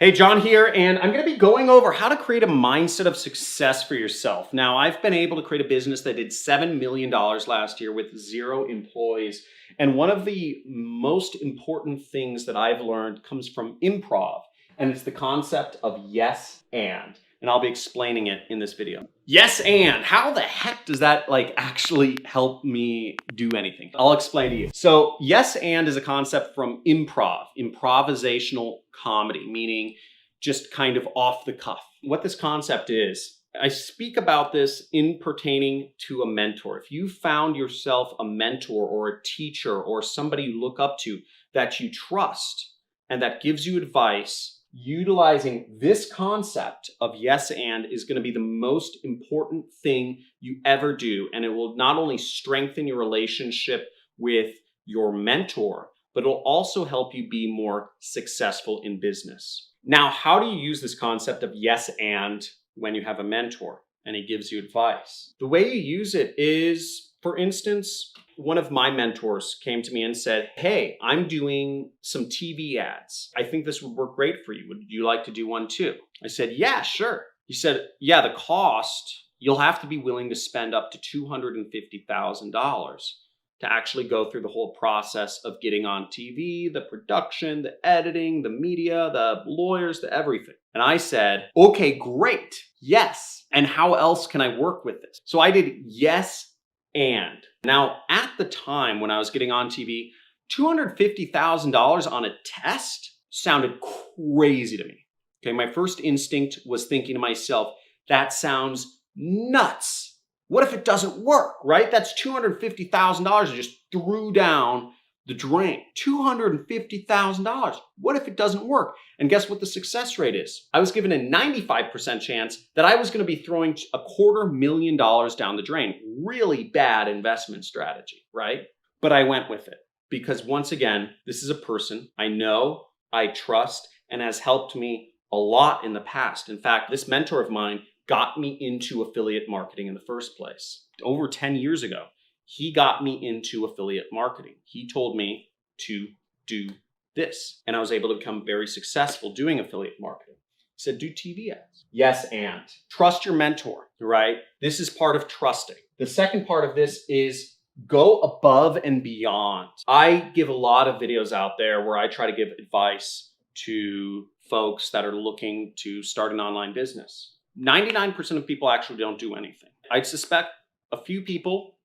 Hey, John here, and I'm going to be going over how to create a mindset of success for yourself. Now, I've been able to create a business that did $7 million last year with 0 employees. And one of the most important things that I've learned comes from improv, and it's the concept of yes and. And I'll be explaining it in this video. Yes and. How the heck does that actually help me do anything? I'll explain to you. So yes and is a concept from improv, improvisational comedy, meaning just kind of off the cuff. What this concept is, I speak about this in pertaining to a mentor. If you found yourself a mentor or a teacher or somebody you look up to that you trust and that gives you advice, utilizing this concept of yes and is going to be the most important thing you ever do. And it will not only strengthen your relationship with your mentor, but it'll also help you be more successful in business. Now, how do you use this concept of yes and when you have a mentor and he gives you advice? The way you use it is, for instance, one of my mentors came to me and said, "Hey, I'm doing some TV ads. I think this would work great for you. Would you like to do one too?" I said, "Yeah, sure." He said, "Yeah, the cost, you'll have to be willing to spend up to $250,000 to actually go through the whole process of getting on TV, the production, the editing, the media, the lawyers, the everything." And I said, "Okay, great. Yes. And how else can I work with this?" So I did yes and. Now, at the time when I was getting on TV, $250,000 on a test sounded crazy to me. Okay, my first instinct was thinking to myself, that sounds nuts. What if it doesn't work, right? That's $250,000 I just threw down the drain. $250,000. What if it doesn't work? And guess what the success rate is? I was given a 95% chance that I was going to be throwing $250,000 down the drain. Really bad investment strategy, right? But I went with it because, once again, this is a person I know, I trust, and has helped me a lot in the past. In fact, this mentor of mine got me into affiliate marketing in the first place. Over 10 years ago, he got me into affiliate marketing. He told me to do this, and I was able to become very successful doing affiliate marketing. He said, do TV ads. Yes, and trust your mentor, right? This is part of trusting. The second part of this is go above and beyond. I give a lot of videos out there where I try to give advice to folks that are looking to start an online business. 99% of people actually don't do anything. I suspect a few people,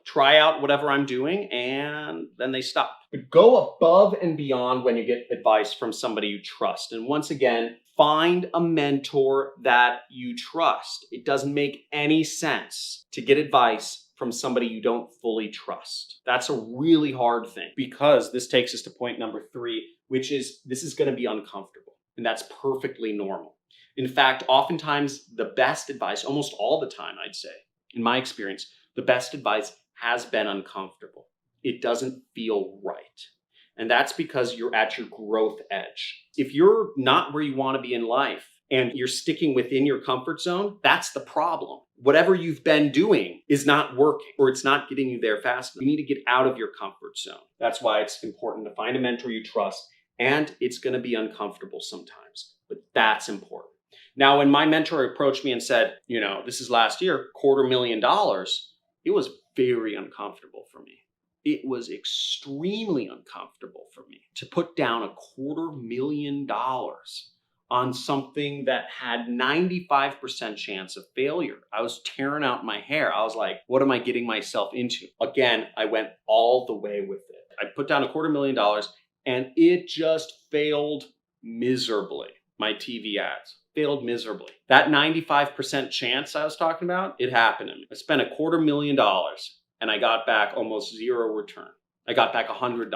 try out whatever I'm doing and then they stop. But go above and beyond when you get advice from somebody you trust. And once again, find a mentor that you trust. It doesn't make any sense to get advice from somebody you don't fully trust. That's a really hard thing, because this takes us to point number 3, which is this is going to be uncomfortable, and that's perfectly normal. In fact, oftentimes the best advice, almost all the time, I'd say, in my experience, the best advice has been uncomfortable. It doesn't feel right. And that's because you're at your growth edge. If you're not where you want to be in life and you're sticking within your comfort zone, that's the problem. Whatever you've been doing is not working, or it's not getting you there fast enough. You need to get out of your comfort zone. That's why it's important to find a mentor you trust, and it's going to be uncomfortable sometimes, but that's important. Now, when my mentor approached me and said, this is last year, $250,000, it was very uncomfortable for me. It was extremely uncomfortable for me to put down $250,000 on something that had 95% chance of failure. I was tearing out my hair. I was like, what am I getting myself into? Again, I went all the way with it. I put down $250,000 and it just failed miserably. My TV ads failed miserably. That 95% chance I was talking about, it happened to me. I spent $250,000 and I got back almost 0 return. I got back $100.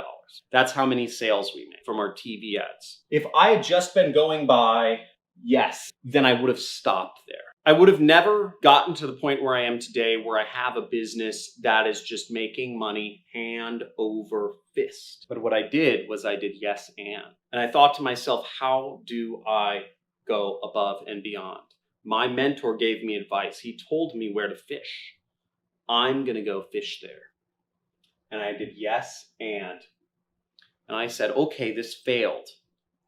That's how many sales we made from our TV ads. If I had just been going by yes, then I would have stopped there. I would have never gotten to the point where I am today, where I have a business that is just making money hand over fist. But what I did was I did yes and. And I thought to myself, how do I go above and beyond? My mentor gave me advice. He told me where to fish. I'm going to go fish there. And I did yes and. And I said, okay, this failed.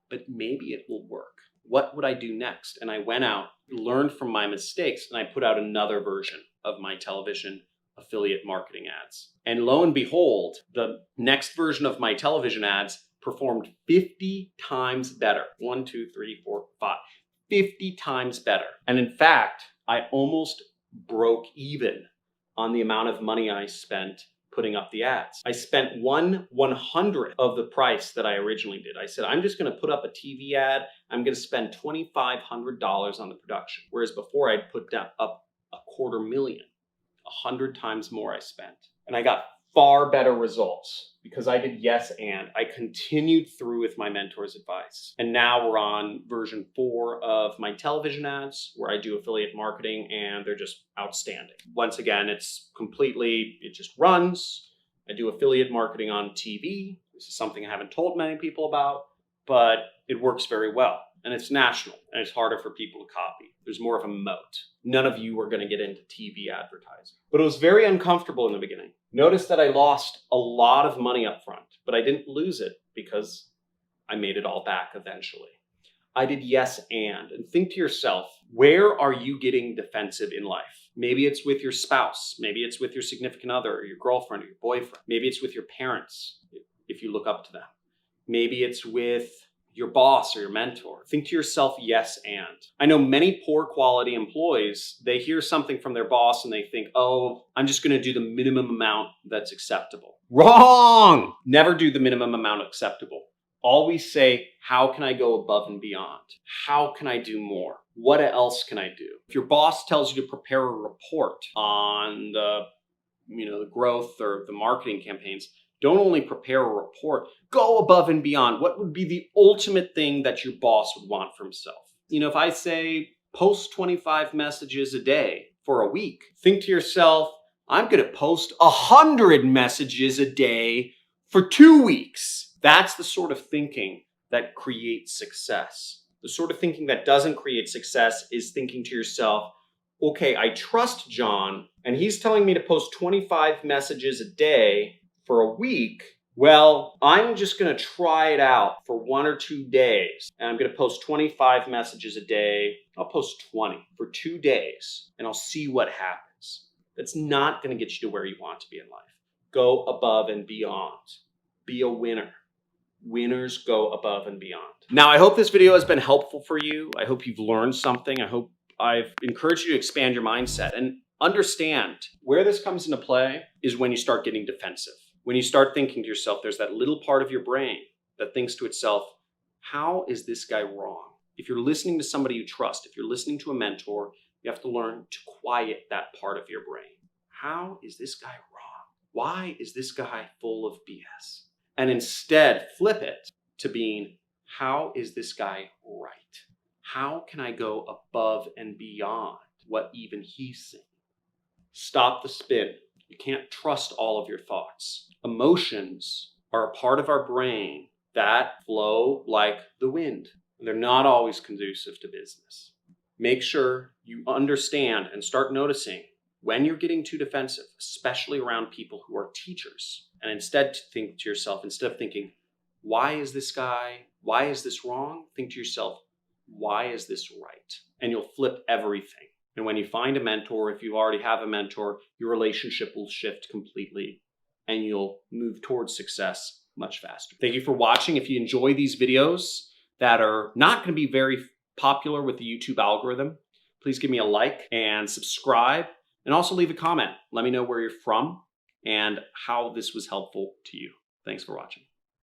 but maybe it will work. What would I do next? And I went out, learned from my mistakes, and I put out another version of my television affiliate marketing ads. And lo and behold, the next version of my television ads performed 50 times better. 1, 2, 3, 4, 5. 50 times better. And in fact, I almost broke even on the amount of money I spent putting up the ads. I spent 1/100th of the price that I originally did. I said, I'm just going to put up a TV ad. I'm going to spend $2,500 on the production. Whereas before I'd put up $250,000, 100 times more I spent. And I got far better results because I did yes and. I continued through with my mentor's advice. And now we're on version 4 of my television ads where I do affiliate marketing, and they're just outstanding. Once again, it just runs. I do affiliate marketing on TV. This is something I haven't told many people about, but it works very well. And it's national, and it's harder for people to copy. There's more of a moat. None of you are going to get into TV advertising. But it was very uncomfortable in the beginning. Notice that I lost a lot of money up front, but I didn't lose it because I made it all back eventually. I did yes and think to yourself, where are you getting defensive in life? Maybe it's with your spouse. Maybe it's with your significant other or your girlfriend or your boyfriend. Maybe it's with your parents if you look up to them. Maybe it's with your boss or your mentor. Think to yourself, yes and. I know many poor quality employees, they hear something from their boss and they think, oh, I'm just gonna do the minimum amount that's acceptable. Wrong! Never do the minimum amount acceptable. Always say, how can I go above and beyond? How can I do more? What else can I do? If your boss tells you to prepare a report on the growth or the marketing campaigns, don't only prepare a report, go above and beyond. What would be the ultimate thing that your boss would want for himself? If I say post 25 messages a day for a week, think to yourself, I'm going to post 100 messages a day for 2 weeks. That's the sort of thinking that creates success. The sort of thinking that doesn't create success is thinking to yourself, okay, I trust John, and he's telling me to post 25 messages a day for a week. Well, I'm just going to try it out for 1 or 2 days, and I'm going to post 25 messages a day. I'll post 20 for 2 days, and I'll see what happens. That's not going to get you to where you want to be in life. Go above and beyond. Be a winner. Winners go above and beyond. Now, I hope this video has been helpful for you. I hope you've learned something. I hope I've encouraged you to expand your mindset and understand where this comes into play is when you start getting defensive. When you start thinking to yourself, there's that little part of your brain that thinks to itself, how is this guy wrong? If you're listening to somebody you trust, if you're listening to a mentor, you have to learn to quiet that part of your brain. How is this guy wrong? Why is this guy full of BS? And instead flip it to being, how is this guy right? How can I go above and beyond what even he's saying? Stop the spin. You can't trust all of your thoughts. Emotions are a part of our brain that flow like the wind. They're not always conducive to business. Make sure you understand and start noticing when you're getting too defensive, especially around people who are teachers. And instead think to yourself, instead of thinking, why is this wrong? Think to yourself, why is this right? And you'll flip everything. And when you find a mentor, if you already have a mentor, your relationship will shift completely and you'll move towards success much faster. Thank you for watching. If you enjoy these videos that are not going to be very popular with the YouTube algorithm, please give me a like and subscribe, and also leave a comment. Let me know where you're from and how this was helpful to you. Thanks for watching.